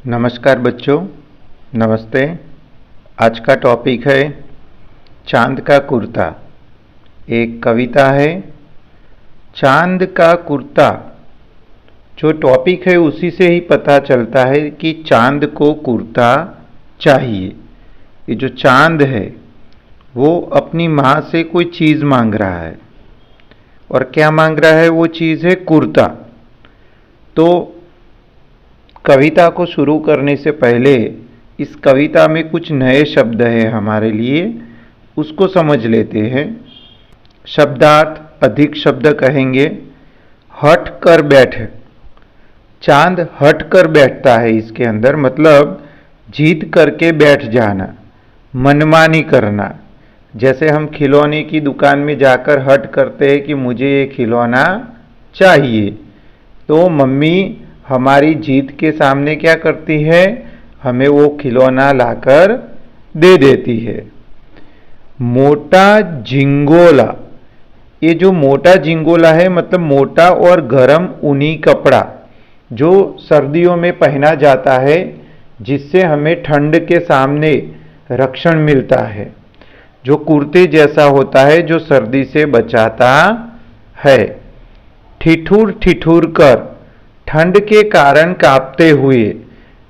नमस्कार बच्चों, नमस्ते। आज का टॉपिक है चांद का कुर्ता। एक कविता है चांद का कुर्ता। जो टॉपिक है उसी से ही पता चलता है कि चांद को कुर्ता चाहिए। ये जो चांद है वो अपनी माँ से कोई चीज़ मांग रहा है, और क्या मांग रहा है? वो चीज़ है कुर्ता। तो कविता को शुरू करने से पहले इस कविता में कुछ नए शब्द हैं हमारे लिए, उसको समझ लेते हैं। शब्दार्थ अधिक शब्द कहेंगे। हट कर बैठ, चांद हट कर बैठता है इसके अंदर, मतलब जीत करके बैठ जाना, मनमानी करना। जैसे हम खिलौने की दुकान में जाकर हट करते हैं कि मुझे ये खिलौना चाहिए, तो मम्मी हमारी जीत के सामने क्या करती है? हमें वो खिलौना लाकर दे देती है। मोटा झिंगोला, ये जो मोटा झिंगोला है मतलब मोटा और गर्म ऊनी कपड़ा जो सर्दियों में पहना जाता है, जिससे हमें ठंड के सामने रक्षण मिलता है, जो कुर्ते जैसा होता है, जो सर्दी से बचाता है। ठिठुर ठिठुर कर, ठंड के कारण कांपते हुए।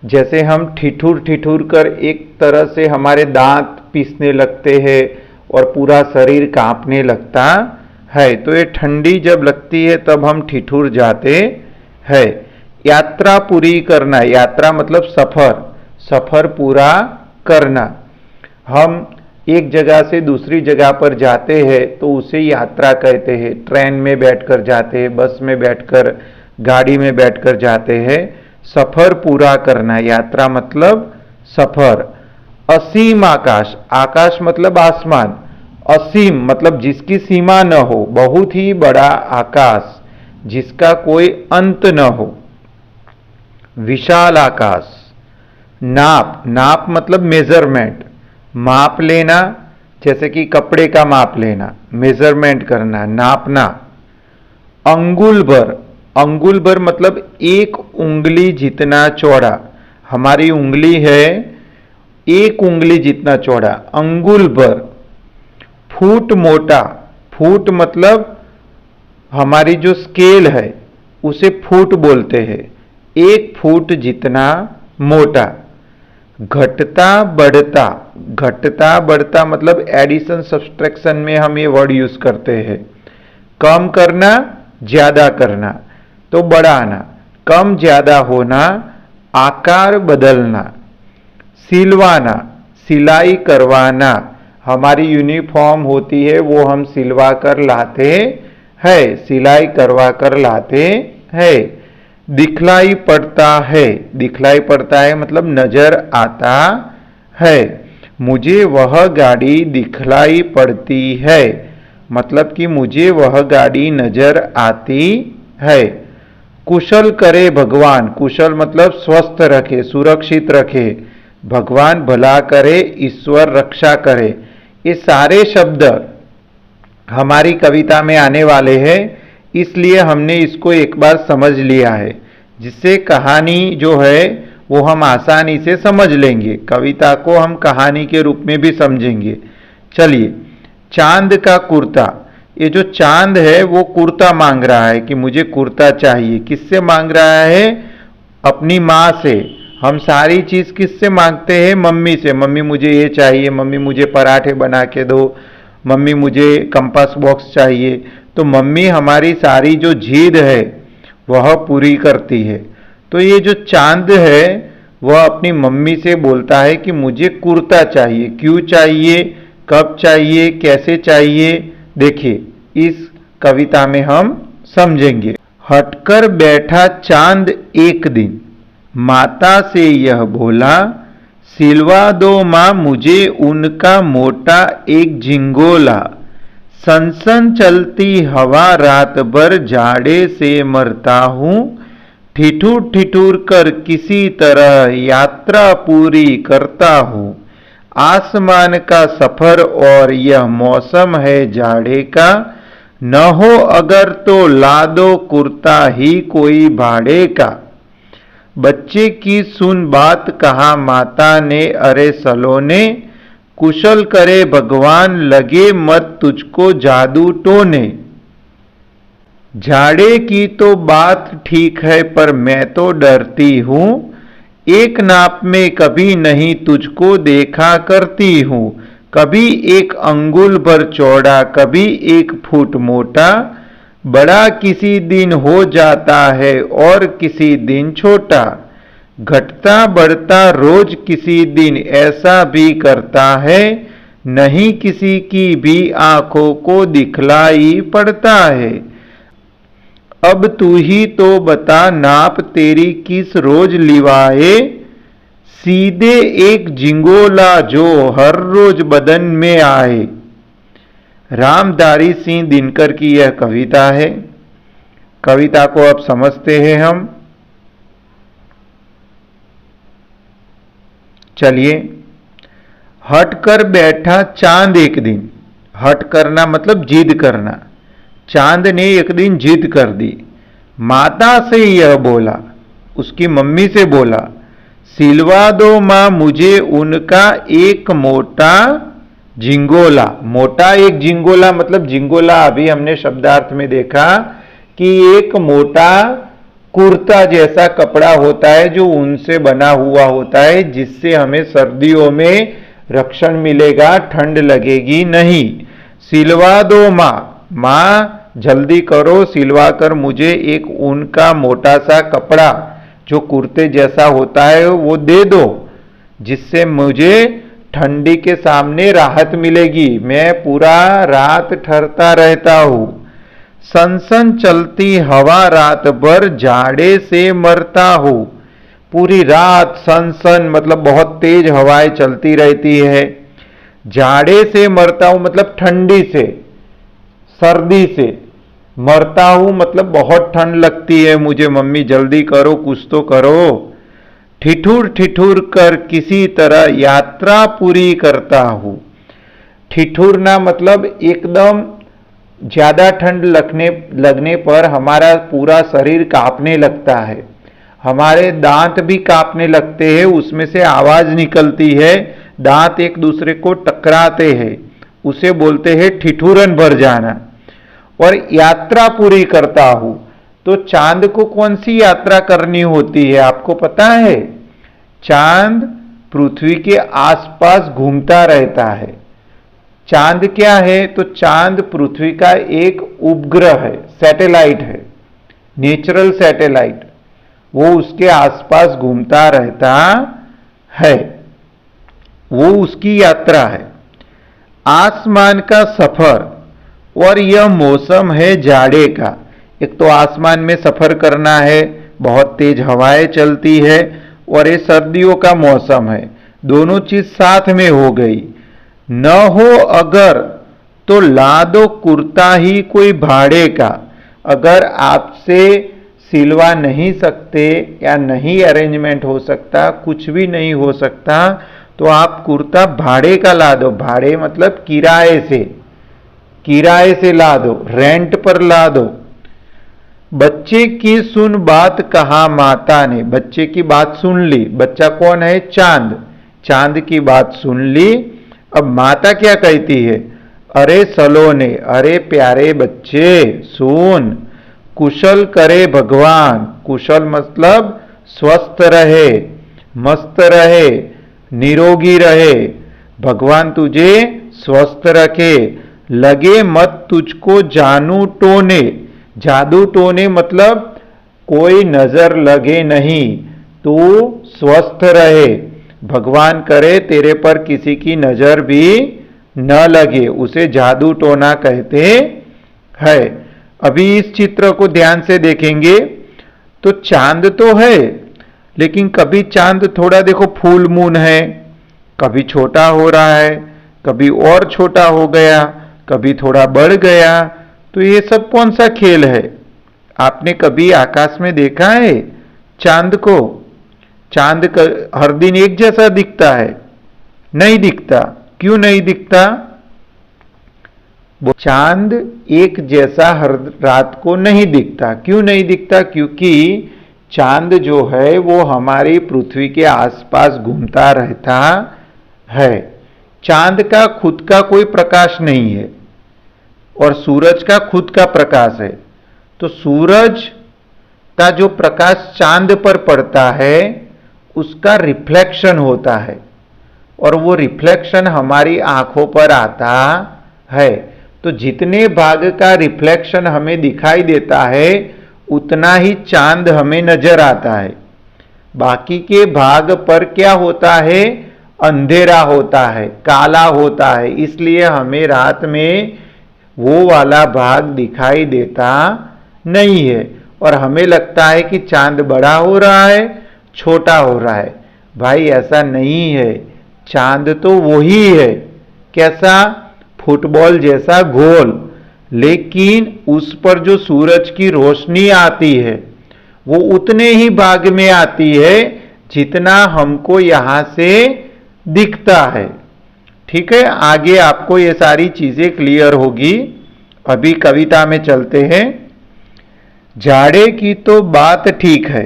जैसे हम ठिठुर ठिठुर कर एक तरह से हमारे दांत पीसने लगते हैं और पूरा शरीर कांपने लगता है, तो ये ठंडी जब लगती है तब हम ठिठुर जाते हैं। यात्रा पूरी करना, यात्रा मतलब सफर, सफर पूरा करना। हम एक जगह से दूसरी जगह पर जाते हैं तो उसे यात्रा कहते हैं। ट्रेन में बैठकर जाते हैं, बस में बैठकर, गाड़ी में बैठकर जाते हैं। सफर पूरा करना, यात्रा मतलब सफर। असीम आकाश, आकाश मतलब आसमान। असीम मतलब जिसकी सीमा न हो, बहुत ही बड़ा आकाश जिसका कोई अंत न हो। विशाल आकाश। नाप, नाप मतलब मेजरमेंट, माप लेना, जैसे कि कपड़े का माप लेना, मेजरमेंट करना, नापना। अंगुल भर, अंगुल भर मतलब एक उंगली जितना चौड़ा। हमारी उंगली है एक उंगली जितना चौड़ा, अंगुल भर। फुट मोटा, फुट मतलब हमारी जो स्केल है उसे फुट बोलते हैं, एक फुट जितना मोटा। घटता बढ़ता, घटता बढ़ता मतलब एडिशन सब्सट्रैक्शन में हम ये वर्ड यूज करते हैं। कम करना, ज्यादा करना, तो बढ़ाना, कम ज्यादा होना, आकार बदलना। सिलवाना, सिलाई करवाना, हमारी यूनिफॉर्म होती है वो हम सिलवा कर लाते हैं, सिलाई करवा कर लाते हैं। दिखलाई पड़ता है, दिखलाई पड़ता है मतलब नजर आता है। मुझे वह गाड़ी दिखलाई पड़ती है, मतलब कि मुझे वह गाड़ी नजर आती है। कुशल करे भगवान, कुशल मतलब स्वस्थ रखे, सुरक्षित रखे। भगवान भला करे, ईश्वर रक्षा करे। ये सारे शब्द हमारी कविता में आने वाले हैं, इसलिए हमने इसको एक बार समझ लिया है, जिससे कहानी जो है वो हम आसानी से समझ लेंगे। कविता को हम कहानी के रूप में भी समझेंगे। चलिए, चांद का कुर्ता। ये जो चांद है वो कुर्ता मांग रहा है कि मुझे कुर्ता चाहिए। किससे मांग रहा है? अपनी माँ से। हम सारी चीज किससे मांगते हैं? मम्मी से। मम्मी मुझे ये चाहिए, मम्मी मुझे पराठे बना के दो, मम्मी मुझे कंपास बॉक्स चाहिए। तो मम्मी हमारी सारी जो जिद है वह पूरी करती है। तो ये जो चांद है वह अपनी मम्मी से बोलता है कि मुझे कुर्ता चाहिए। क्यों चाहिए, कब चाहिए, कैसे चाहिए, देखिए इस कविता में हम समझेंगे। हटकर बैठा चांद एक दिन, माता से यह बोला, सिलवा दो माँ मुझे उनका मोटा एक झिंगोला। सनसन चलती हवा रात भर जाड़े से मरता हूँ, ठिठुर ठिठुर कर किसी तरह यात्रा पूरी करता हूँ। आसमान का सफर और यह मौसम है जाड़े का, न हो अगर तो ला दो कुर्ता ही कोई भाड़े का। बच्चे की सुन बात कहा माता ने, अरे सलोने, कुशल करे भगवान, लगे मत तुझको जादू टोने। झाड़े की तो बात ठीक है पर मैं तो डरती हूं, एक नाप में कभी नहीं तुझको देखा करती हूं। कभी एक अंगुल भर चौड़ा, कभी 1 फुट मोटा, बड़ा किसी दिन हो जाता है और किसी दिन छोटा। घटता बढ़ता रोज किसी दिन ऐसा भी करता है, नहीं किसी की भी आंखों को दिखलाई पड़ता है। अब तू ही तो बता, नाप तेरी किस रोज लिवाए, सीधे एक जिंगोला जो हर रोज बदन में आए। रामधारी सिंह दिनकर की यह कविता है। कविता को अब समझते हैं हम। चलिए। हट कर बैठा चांद एक दिन। हट करना मतलब जिद करना। चांद ने एक दिन जिद कर दी। माता से यह बोला, उसकी मम्मी से बोला, सिलवा दो मां मुझे उनका एक मोटा झिंगोला। मोटा एक झिंगोला मतलब झिंगोला अभी हमने शब्दार्थ में देखा कि एक मोटा कुर्ता जैसा कपड़ा होता है जो ऊन से बना हुआ होता है, जिससे हमें सर्दियों में रक्षण मिलेगा, ठंड लगेगी नहीं। सिलवा दो मां, मां जल्दी करो, सिलवा कर मुझे एक ऊन का मोटा सा कपड़ा जो कुर्ते जैसा होता है वो दे दो, जिससे मुझे ठंडी के सामने राहत मिलेगी। मैं पूरा रात ठहरता रहता हूं। सनसन चलती हवा रात भर जाड़े से मरता हूं। पूरी रात सनसन मतलब बहुत तेज हवाएं चलती रहती है। जाड़े से मरता हूं मतलब ठंडी से, सर्दी से। मरता हूं मतलब बहुत ठंड लगती है मुझे, मम्मी जल्दी करो, कुछ तो करो। ठिठुर ठिठुर कर किसी तरह यात्रा पूरी करता हूं। ठिठुरना मतलब एकदम ज्यादा ठंड लगने पर हमारा पूरा शरीर कांपने लगता है, हमारे दांत भी कांपने लगते हैं, उसमें से आवाज निकलती है, दांत एक दूसरे को टकराते हैं, उसे बोलते हैं ठिठुरन भर जाना। और यात्रा पूरी करता हूं, तो चांद को कौन सी यात्रा करनी होती है आपको पता है? चांद पृथ्वी के आसपास घूमता रहता है। चांद क्या है? तो चांद पृथ्वी का एक उपग्रह है, सैटेलाइट है, नेचुरल सैटेलाइट। वो उसके आसपास घूमता रहता है, वो उसकी यात्रा है। आसमान का सफर, और यह मौसम है जाड़े का। एक तो आसमान में सफर करना है, बहुत तेज हवाएं चलती है, और ये सर्दियों का मौसम है, दोनों चीज साथ में हो गई। न हो अगर तो ला दो कुर्ता ही कोई भाड़े का। अगर आपसे सिलवा नहीं सकते या नहीं अरेंजमेंट हो सकता, कुछ भी नहीं हो सकता, तो आप कुर्ता भाड़े का ला दो। भाड़े मतलब किराए से, किराए से ला दो, रेंट पर ला दो। बच्चे की सुन बात कहा माता ने। बच्चे की बात सुन ली। बच्चा कौन है? चांद। चांद की बात सुन ली। अब माता क्या कहती है? अरे सलोने, अरे प्यारे बच्चे सुन, कुशल करे भगवान। कुशल मतलब स्वस्थ रहे, मस्त रहे, निरोगी रहे, भगवान तुझे स्वस्थ रखे। लगे मत तुझको जानू टोने। जादू टोने मतलब कोई नजर लगे नहीं, तू स्वस्थ रहे, भगवान करे तेरे पर किसी की नजर भी न लगे, उसे जादू टोना कहते हैं। अभी इस चित्र को ध्यान से देखेंगे तो चांद तो है, लेकिन कभी चांद थोड़ा देखो फुल मून है, कभी छोटा हो रहा है, कभी और छोटा हो गया, कभी थोड़ा बढ़ गया। तो ये सब कौन सा खेल है? आपने कभी आकाश में देखा है चांद को? चांद हर दिन एक जैसा दिखता है? नहीं दिखता। क्यों नहीं दिखता? चांद एक जैसा हर रात को नहीं दिखता। क्यों नहीं दिखता? क्योंकि चांद जो है वो हमारी पृथ्वी के आसपास घूमता रहता है। चांद का खुद का कोई प्रकाश नहीं है और सूरज का खुद का प्रकाश है। तो सूरज का जो प्रकाश चांद पर पड़ता है उसका रिफ्लेक्शन होता है और वो रिफ्लेक्शन हमारी आंखों पर आता है। तो जितने भाग का रिफ्लेक्शन हमें दिखाई देता है उतना ही चांद हमें नजर आता है। बाकी के भाग पर क्या होता है, अंधेरा होता है, काला होता है, इसलिए हमें रात में वो वाला भाग दिखाई देता नहीं है और हमें लगता है कि चांद बड़ा हो रहा है, छोटा हो रहा है। भाई ऐसा नहीं है, चांद तो वही है, कैसा, फुटबॉल जैसा गोल, लेकिन उस पर जो सूरज की रोशनी आती है वो उतने ही भाग में आती है जितना हमको यहां से दिखता है। ठीक है, आगे आपको ये सारी चीजें क्लियर होगी। अभी कविता में चलते हैं। जाड़े की तो बात ठीक है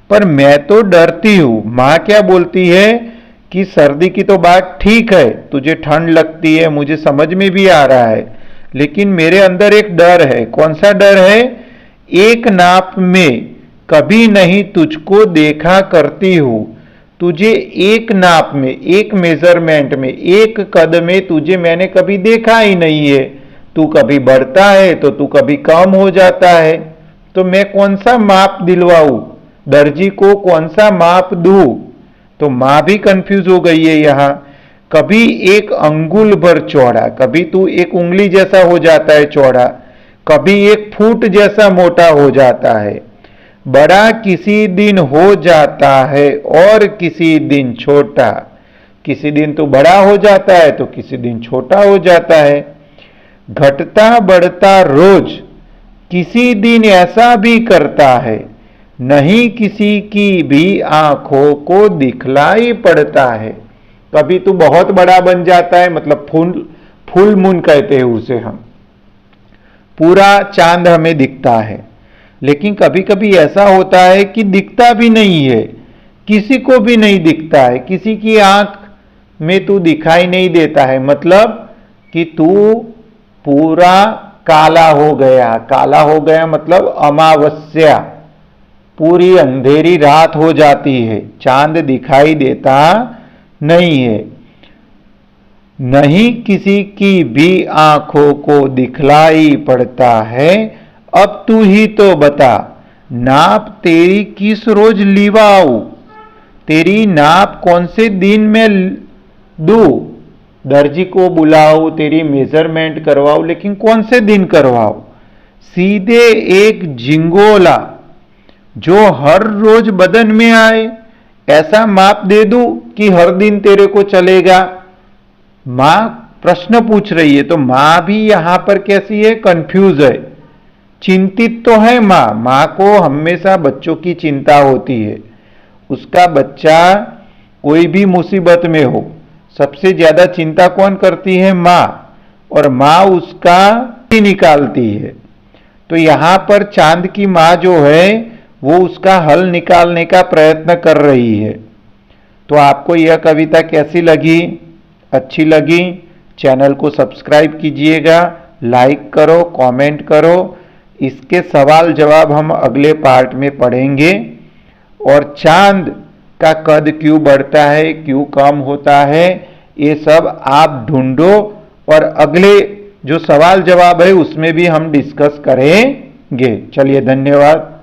पर मैं तो डरती हूं। मां क्या बोलती है कि सर्दी की तो बात ठीक है, तुझे ठंड लगती है, मुझे समझ में भी आ रहा है, लेकिन मेरे अंदर एक डर है। कौन सा डर है? एक नाप में कभी नहीं तुझको देखा करती हूं। तुझे एक नाप में, एक मेजरमेंट में, एक कद में तुझे मैंने कभी देखा ही नहीं है। तू कभी बढ़ता है तो तू कभी कम हो जाता है। तो मैं कौन सा माप दिलवाऊं, दर्जी को कौन सा माप दूं? तो मां भी कंफ्यूज हो गई है यहां। कभी एक अंगुल भर चौड़ा, कभी तू एक उंगली जैसा हो जाता है चौड़ा, कभी एक फुट जैसा मोटा हो जाता है, बड़ा किसी दिन हो जाता है और किसी दिन छोटा। किसी दिन तो बड़ा हो जाता है तो किसी दिन छोटा हो जाता है। घटता बढ़ता रोज किसी दिन ऐसा भी करता है, नहीं किसी की भी आंखों को दिखलाई पड़ता है। कभी तो बहुत बड़ा बन जाता है, मतलब फुल मून कहते हैं उसे हम, पूरा चांद हमें दिखता है। लेकिन कभी कभी ऐसा होता है कि दिखता भी नहीं है, किसी को भी नहीं दिखता है, किसी की आंख में तू दिखाई नहीं देता है, मतलब कि तू पूरा काला हो गया। काला हो गया मतलब अमावस्या, पूरी अंधेरी रात हो जाती है, चांद दिखाई देता नहीं है। नहीं किसी की भी आंखों को दिखलाई पड़ता है। अब तू ही तो बता, नाप तेरी किस रोज लिवाऊं? तेरी नाप कौन से दिन में दूं? दर्जी को बुलाऊं, तेरी मेजरमेंट करवाऊं, लेकिन कौन से दिन करवाऊं? सीधे एक झिंगोला जो हर रोज बदन में आए, ऐसा माप दे दूं कि हर दिन तेरे को चलेगा? मां प्रश्न पूछ रही है, तो मां भी यहां पर कैसी है, कंफ्यूज है, चिंतित तो है मां। मां को हमेशा बच्चों की चिंता होती है। उसका बच्चा कोई भी मुसीबत में हो, सबसे ज्यादा चिंता कौन करती है? मां, और मां उसका ही निकालती है। तो यहां पर चांद की मां जो है वो उसका हल निकालने का प्रयत्न कर रही है। तो आपको यह कविता कैसी लगी? अच्छी लगी? चैनल को सब्सक्राइब कीजिएगा, लाइक करो, कमेंट करो। इसके सवाल जवाब हम अगले पार्ट में पढ़ेंगे। और चांद का कद क्यों बढ़ता है, क्यों कम होता है, ये सब आप ढूंढो और अगले जो सवाल जवाब है उसमें भी हम डिस्कस करेंगे। चलिए, धन्यवाद।